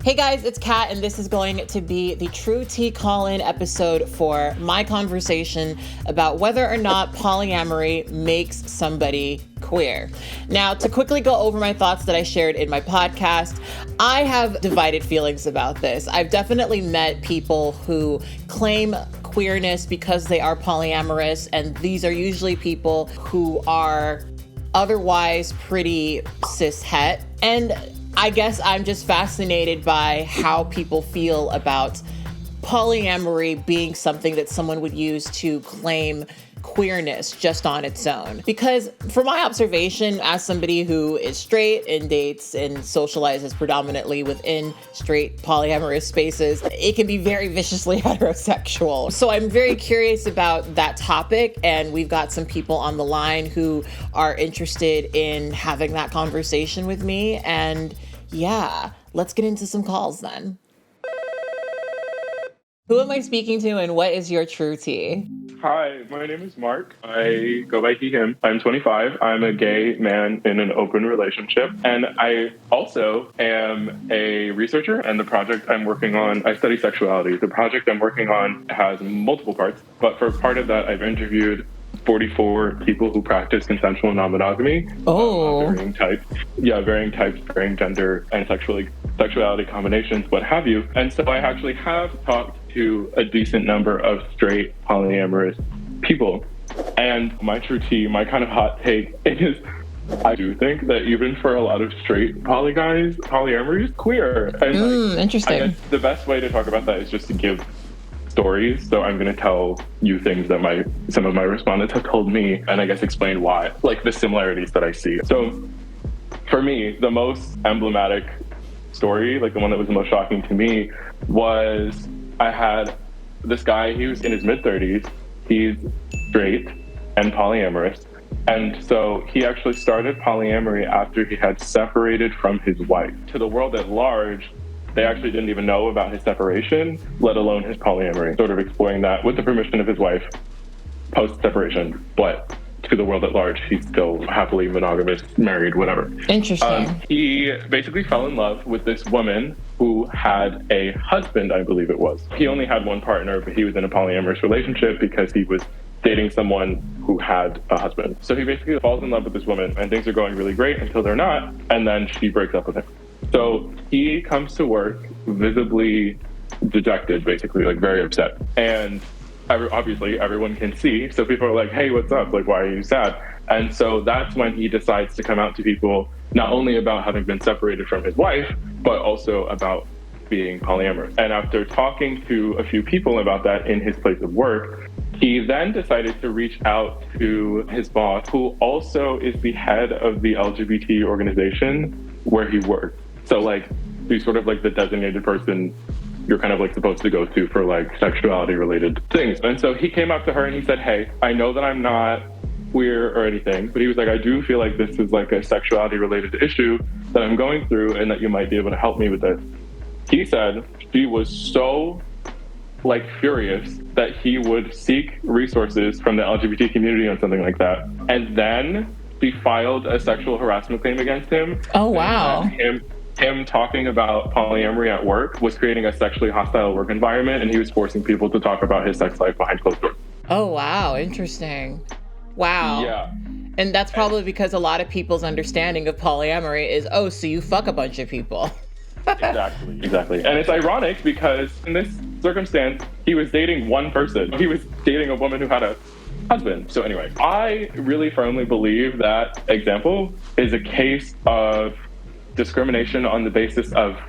Hey guys, it's Kat, and this is going to be the True Tea call-in episode for my conversation about whether or not polyamory makes somebody queer. Now, to quickly go over my thoughts that I shared in my podcast, I have divided feelings about this. I've definitely met people who claim queerness because they are polyamorous, and these are usually people who are otherwise pretty cis-het. And I guess I'm just fascinated by how people feel about polyamory being something that someone would use to claim queerness just on its own. Because from my observation as somebody who is straight and dates and socializes predominantly within straight polyamorous spaces, it can be very viciously heterosexual. So I'm very curious about that topic, and we've got some people on the line who are interested in having that conversation with me. And yeah, let's get into some calls then. Who am I speaking to, and what is your true tea? Hi, my name is Mark. I go by he, him. I'm 25. I'm a gay man in an open relationship. And I also am a researcher, and the project I'm working on, I study sexuality. The project I'm working on has multiple parts, but for part of that, I've interviewed 44 people who practice consensual non-monogamy. Varying types. Yeah, varying types, varying gender and sexuality combinations, what have you. And so I actually have talked to a decent number of straight polyamorous people. And my true tea, my kind of hot take is I do think that even for a lot of straight poly guys, polyamory is queer. And interesting. I guess the best way to talk about that is just to give stories. So I'm going to tell you things that some of my respondents have told me, and I guess explain why, like the similarities that I see. So for me, the most emblematic story, like the one that was the most shocking to me, was I had this guy, he was in his mid-30s, he's straight and polyamorous. And so he actually started polyamory after he had separated from his wife. To the world at large, they actually didn't even know about his separation, let alone his polyamory, sort of exploring that with the permission of his wife post-separation. But to the world at large, he's still happily monogamous, married, whatever. Interesting. He basically fell in love with this woman who had a husband, I believe it was. He only had one partner, but he was in a polyamorous relationship because he was dating someone who had a husband. So he basically falls in love with this woman, and things are going really great until they're not, and then she breaks up with him. So he comes to work visibly dejected, basically, like very upset. And obviously everyone can see. So people are like, hey, what's up? Like, why are you sad? And so that's when he decides to come out to people, not only about having been separated from his wife, but also about being polyamorous. And after talking to a few people about that in his place of work, he then decided to reach out to his boss, who also is the head of the LGBT organization where he worked. So like, he's sort of like the designated person you're kind of like supposed to go to for like sexuality related things. And so he came up to her and he said, hey, I know that I'm not queer or anything, but he was like, I do feel like this is like a sexuality related issue that I'm going through and that you might be able to help me with this. He said she was so like furious that he would seek resources from the LGBT community on something like that. And then she filed a sexual harassment claim against him. Oh, wow. Him talking about polyamory at work was creating a sexually hostile work environment, and he was forcing people to talk about his sex life behind closed doors. Oh, wow. Interesting. Wow. Yeah. And that's probably because a lot of people's understanding of polyamory is, oh, so you fuck a bunch of people. Exactly. And it's ironic because in this circumstance, he was dating one person. He was dating a woman who had a husband. So anyway, I really firmly believe that example is a case of discrimination on the basis of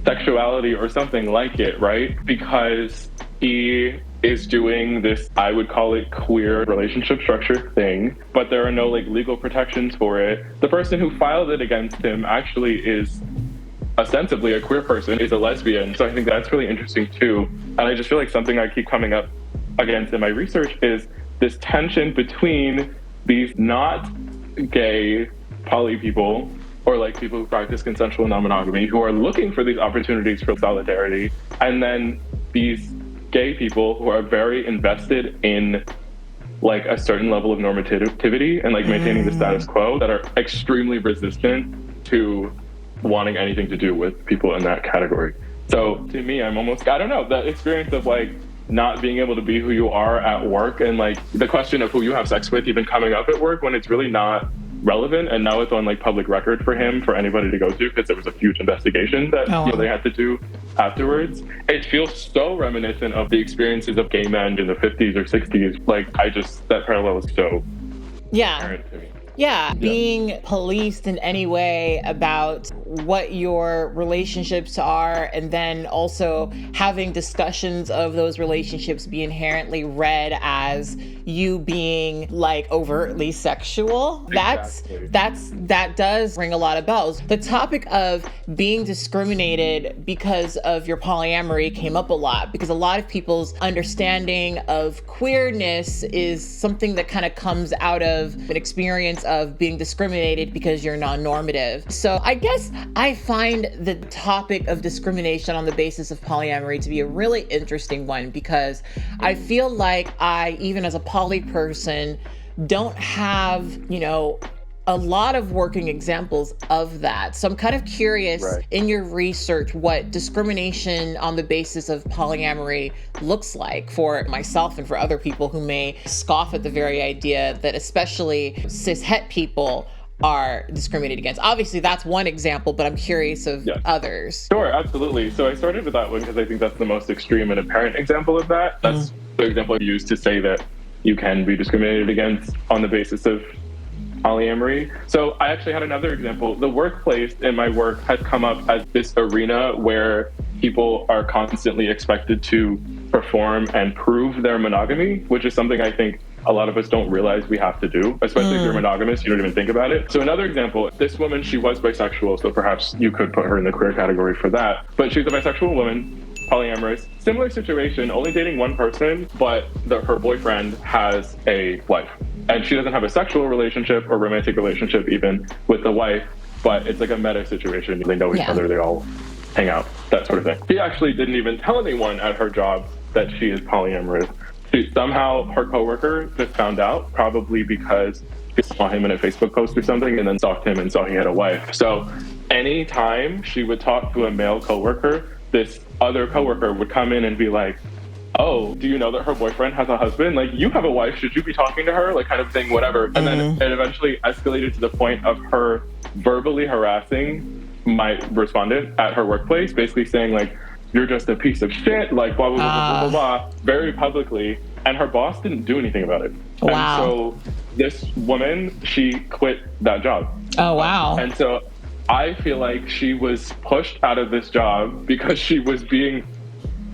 sexuality or something like it, right? Because he is doing this, I would call it queer relationship structure thing, but there are no like legal protections for it. The person who filed it against him actually is ostensibly a queer person, is a lesbian. So I think that's really interesting too. And I just feel like something I keep coming up against in my research is this tension between these not gay poly people or like people who practice consensual non-monogamy who are looking for these opportunities for solidarity, and then these gay people who are very invested in like a certain level of normativity and like maintaining the status quo that are extremely resistant to wanting anything to do with people in that category. So to me, I don't know, that experience of like not being able to be who you are at work, and like the question of who you have sex with even coming up at work when it's really not relevant. And now it's on like public record for him, for anybody to go to, because there was a huge investigation that they had to do afterwards. It feels so reminiscent of the experiences of gay men in the 50s or 60s. Like that parallel is so apparent to me. Yeah, being policed in any way about what your relationships are, and then also having discussions of those relationships be inherently read as you being like overtly sexual. Exactly. That does ring a lot of bells. The topic of being discriminated because of your polyamory came up a lot, because a lot of people's understanding of queerness is something that kind of comes out of an experience of being discriminated because you're non-normative. So I guess I find the topic of discrimination on the basis of polyamory to be a really interesting one, because I feel like I, even as a poly person, don't have, a lot of working examples of that. So I'm kind of curious in your research what discrimination on the basis of polyamory looks like for myself and for other people who may scoff at the very idea that especially cis-het people are discriminated against. Obviously, that's one example, but I'm curious of others. Sure, absolutely. So I started with that one because I think that's the most extreme and apparent example of that. That's the example I used to say that you can be discriminated against on the basis of polyamory. So I actually had another example. The workplace in my work has come up as this arena where people are constantly expected to perform and prove their monogamy, which is something I think a lot of us don't realize we have to do, especially if you're monogamous, you don't even think about it. So another example, this woman, she was bisexual, so perhaps you could put her in the queer category for that. But she's a bisexual woman, polyamorous, similar situation, only dating one person, but her boyfriend has a wife. And she doesn't have a sexual relationship or romantic relationship even with the wife, but it's like a meta situation. They know each other, they all hang out, that sort of thing. She actually didn't even tell anyone at her job that she is polyamorous. Somehow her coworker just found out, probably because she saw him in a Facebook post or something and then stalked him and saw he had a wife. So anytime she would talk to a male coworker, this other coworker would come in and be like, oh, do you know that her boyfriend has a husband? Like, you have a wife, should you be talking to her? Like, kind of thing, whatever. And then it eventually escalated to the point of her verbally harassing my respondent at her workplace, basically saying, like, you're just a piece of shit, like, blah, blah, blah, blah, blah, blah, very publicly. And her boss didn't do anything about it. Wow. And so this woman, she quit that job. Oh, wow. And so I feel like she was pushed out of this job because she was being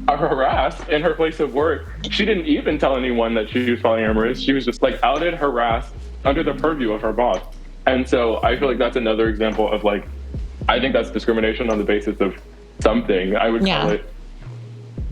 harassed in her place of work. She didn't even tell anyone that she was polyamorous. She was just like outed, harassed under the purview of her boss. And so I feel like that's another example of like, I think that's discrimination on the basis of something. I would call it,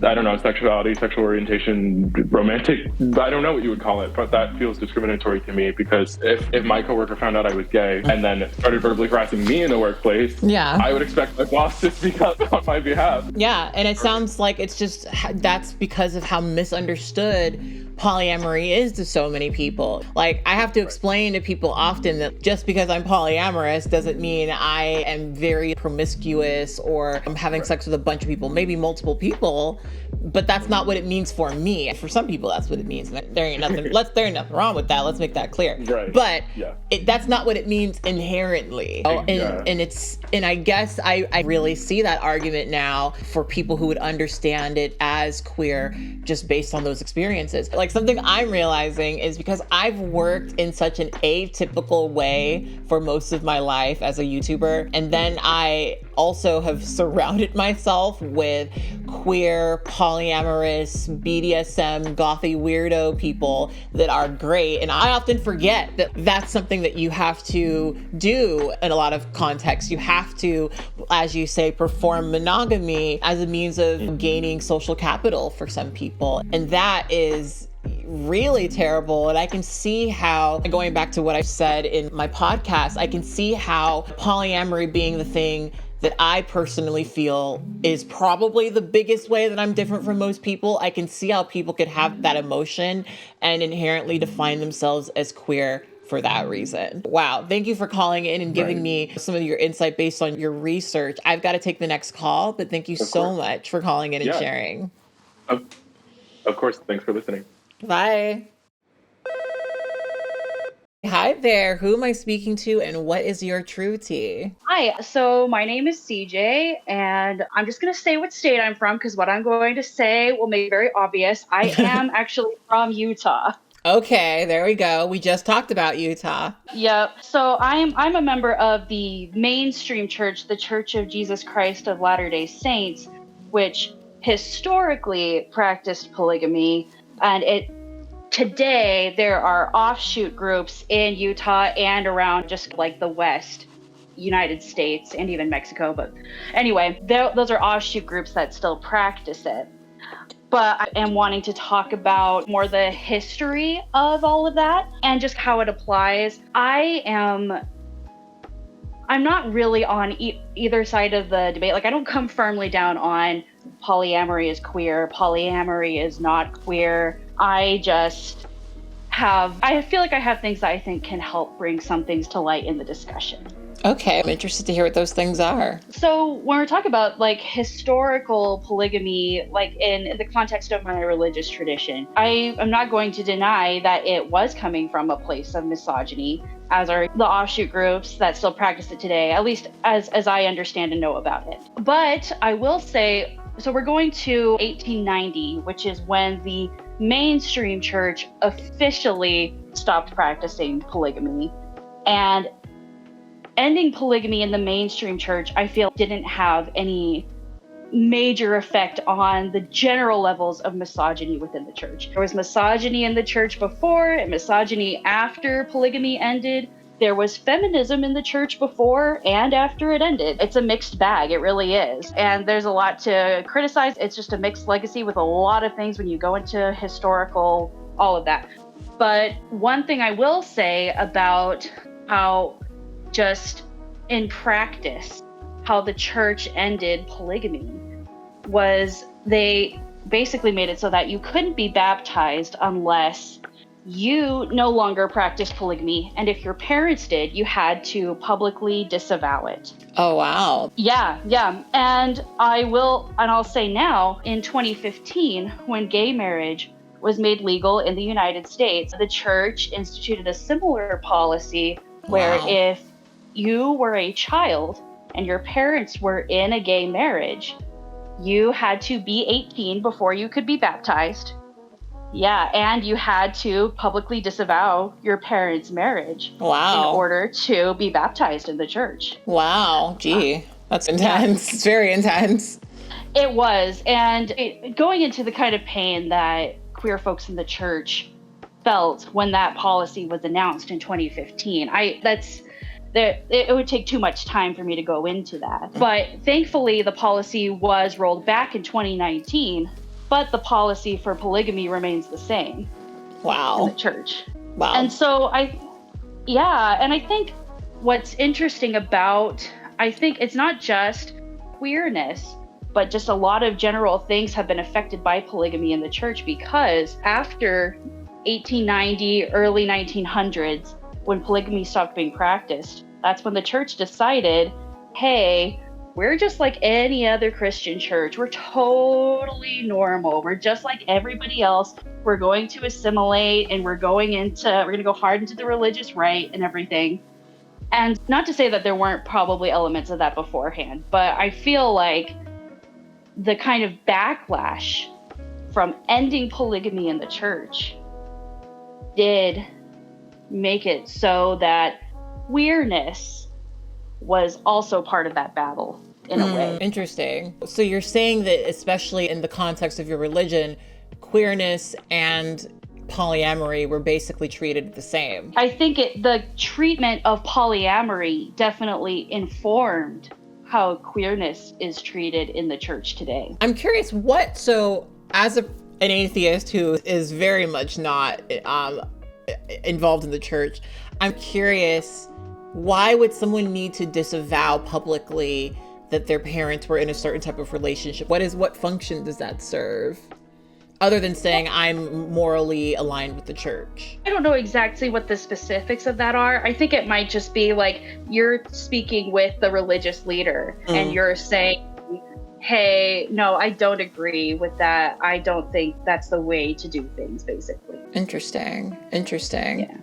I don't know, sexuality, sexual orientation, romantic, I don't know what you would call it, but that feels discriminatory to me, because if my coworker found out I was gay and then started verbally harassing me in the workplace, I would expect my boss to speak up on my behalf. Yeah, and it sounds like it's just, that's because of how misunderstood polyamory is to so many people. Like, I have to explain to people often that just because I'm polyamorous doesn't mean I am very promiscuous or I'm having sex with a bunch of people, maybe multiple people, but that's not what it means for me. For some people, that's what it means. There ain't nothing wrong with that. Let's make that clear. Right. But that's not what it means inherently. And I guess I really see that argument now for people who would understand it as queer just based on those experiences. Like, something I'm realizing is because I've worked in such an atypical way for most of my life as a YouTuber, and then I also have surrounded myself with queer, polyamorous, BDSM, gothy weirdo people that are great. And I often forget that that's something that you have to do in a lot of contexts. You have to, as you say, perform monogamy as a means of gaining social capital for some people. And that is really terrible. And I can see how, going back to what I said in my podcast, I can see how polyamory being the thing that I personally feel is probably the biggest way that I'm different from most people. I can see how people could have that emotion and inherently define themselves as queer for that reason. Wow. Thank you for calling in and giving me some of your insight based on your research. I've got to take the next call, but thank you so much for calling in and sharing. Of course. Thanks for listening. Bye. Hi there. Who am I speaking to and what is your true tea? Hi. So my name is CJ and I'm just going to say what state I'm from because what I'm going to say will make it very obvious. I am actually from Utah. Okay, there we go. We just talked about Utah. Yep. So I'm a member of the mainstream church, the Church of Jesus Christ of Latter-day Saints, which historically practiced polygamy, and today there are offshoot groups in Utah and around just like the West United States and even Mexico. But anyway, those are offshoot groups that still practice it. But I am wanting to talk about more the history of all of that and just how it applies. I'm not really on either side of the debate. Like, I don't come firmly down on polyamory is queer, polyamory is not queer. I feel like I have things that I think can help bring some things to light in the discussion. Okay, I'm interested to hear what those things are. So when we're talking about like historical polygamy, like in the context of my religious tradition, I am not going to deny that it was coming from a place of misogyny, as are the offshoot groups that still practice it today, at least as I understand and know about it. But I will say, so we're going to 1890, which is when the mainstream church officially stopped practicing polygamy. And ending polygamy in the mainstream church, I feel, didn't have any major effect on the general levels of misogyny within the church. There was misogyny in the church before and misogyny after polygamy ended. There was feminism in the church before and after it ended. It's a mixed bag, it really is. And there's a lot to criticize. It's just a mixed legacy with a lot of things when you go into historical, all of that. But one thing I will say about how just in practice, how the church ended polygamy was they basically made it so that you couldn't be baptized unless you no longer practiced polygamy. And if your parents did, you had to publicly disavow it. Oh, wow. Yeah. And I'll say now, in 2015, when gay marriage was made legal in the United States, the church instituted a similar policy where if you were a child and your parents were in a gay marriage, you had to be 18 before you could be baptized. Yeah, and you had to publicly disavow your parents' marriage in order to be baptized in the church. Wow, gee, that's intense. Yeah. It's very intense. It was, and going into the kind of pain that queer folks in the church felt when that policy was announced in 2015, it would take too much time for me to go into that. But thankfully, the policy was rolled back in 2019, but the policy for polygamy remains the same. Wow. In the church. Wow. And so I think what's interesting about, I think it's not just queerness, but just a lot of general things have been affected by polygamy in the church, because after 1890, early 1900s, when polygamy stopped being practiced, that's when the church decided, hey, we're just like any other Christian church. We're totally normal. We're just like everybody else. We're going to assimilate and we're going to go hard into the religious right and everything. And not to say that there weren't probably elements of that beforehand, but I feel like the kind of backlash from ending polygamy in the church did make it so that queerness was also part of that battle in a way. Interesting. So you're saying that especially in the context of your religion, queerness and polyamory were basically treated the same. I think the treatment of polyamory definitely informed how queerness is treated in the church today. I'm curious so as an atheist who is very much not involved in the church, I'm curious, why would someone need to disavow publicly that their parents were in a certain type of relationship? What function does that serve? other than saying I'm morally aligned with the church? I don't know exactly what the specifics of that are. I think it might just be like you're speaking with the religious leader and you're saying, hey, no, I don't agree with that. I don't think that's the way to do things, basically. Interesting. Yeah.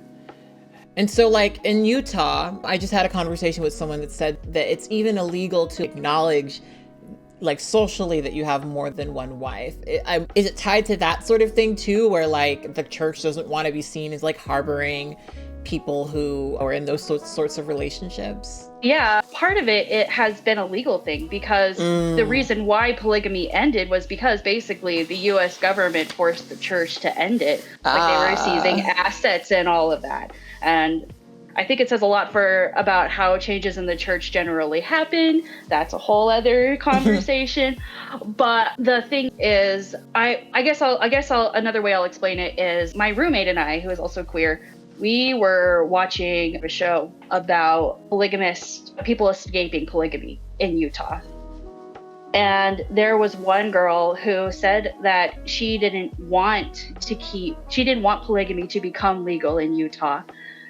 And so like in Utah, I just had a conversation with someone that said that it's even illegal to acknowledge like socially that you have more than one wife. Is it tied to that sort of thing too, where like the church doesn't want to be seen as like harboring people who are in those sorts of relationships? Yeah, part of it has been a legal thing because the reason why polygamy ended was because basically the U.S. government forced the church to end it. Like they were seizing assets and all of that. And I think it says a lot about how changes in the church generally happen. That's a whole other conversation. But the thing is, I guess another way I'll explain it is my roommate and I, who is also queer, we were watching a show about polygamous people escaping polygamy in Utah. And there was one girl who said that she didn't want polygamy to become legal in Utah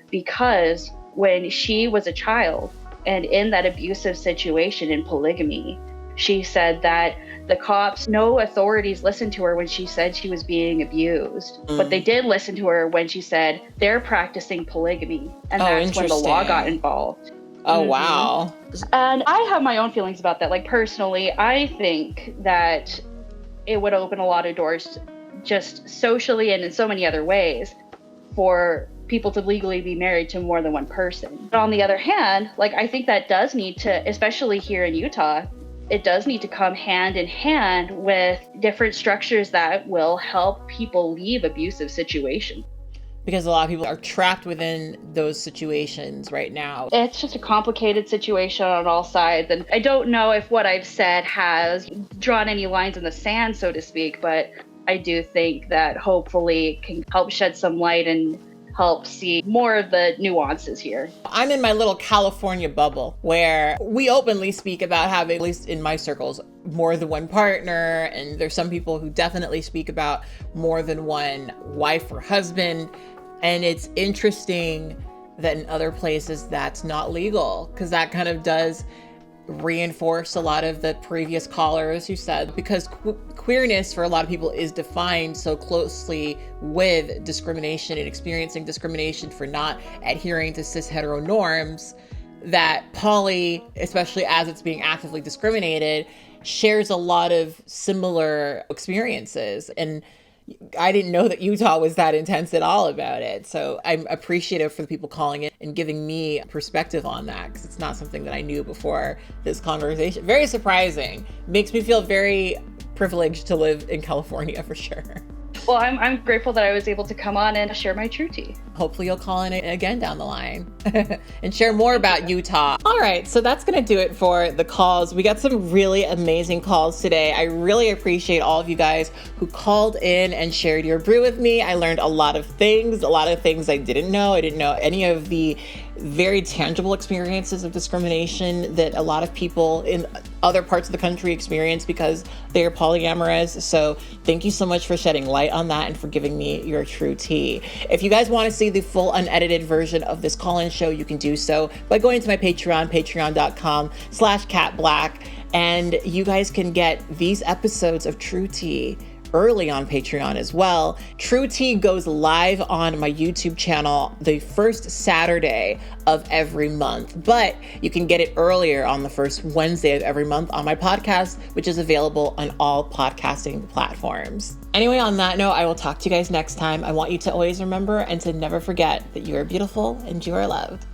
because when she was a child and in that abusive situation in polygamy, she said that the cops, no authorities listened to her when she said she was being abused, but they did listen to her when she said they're practicing polygamy. And that's when the law got involved. Oh, wow. And I have my own feelings about that. Like personally, I think that it would open a lot of doors just socially and in so many other ways for people to legally be married to more than one person. But on the other hand, like I think that does need to, especially here in Utah, it does need to come hand in hand with different structures that will help people leave abusive situations. Because a lot of people are trapped within those situations right now. It's just a complicated situation on all sides. And I don't know if what I've said has drawn any lines in the sand, so to speak, but I do think that hopefully it can help shed some light and help see more of the nuances here. I'm in my little California bubble where we openly speak about having, at least in my circles, more than one partner. And there's some people who definitely speak about more than one wife or husband. And it's interesting that in other places that's not legal, because that kind of does reinforce a lot of the previous callers who said, because queerness for a lot of people is defined so closely with discrimination and experiencing discrimination for not adhering to cis hetero norms, that poly, especially as it's being actively discriminated, shares a lot of similar experiences. And I didn't know that Utah was that intense at all about it. So I'm appreciative for the people calling it and giving me perspective on that, because it's not something that I knew before this conversation. Very surprising. Makes me feel very privileged to live in California for sure. Well, I'm grateful that I was able to come on and share my true tea. Hopefully you'll call in again down the line and share more about Utah. All right, so that's going to do it for the calls. We got some really amazing calls today. I really appreciate all of you guys who called in and shared your brew with me. I learned a lot of things I didn't know. I didn't know any of the very tangible experiences of discrimination that a lot of people in other parts of the country experience because they're polyamorous. So thank you so much for shedding light on that and for giving me your true tea. If you guys want to see the full unedited version of this call-in show, you can do so by going to my Patreon, patreon.com/katblaque. And you guys can get these episodes of True Tea early on Patreon as well. True Tea goes live on my YouTube channel the first Saturday of every month, but you can get it earlier on the first Wednesday of every month on my podcast, which is available on all podcasting platforms. Anyway, on that note, I will talk to you guys next time. I want you to always remember and to never forget that you are beautiful and you are loved.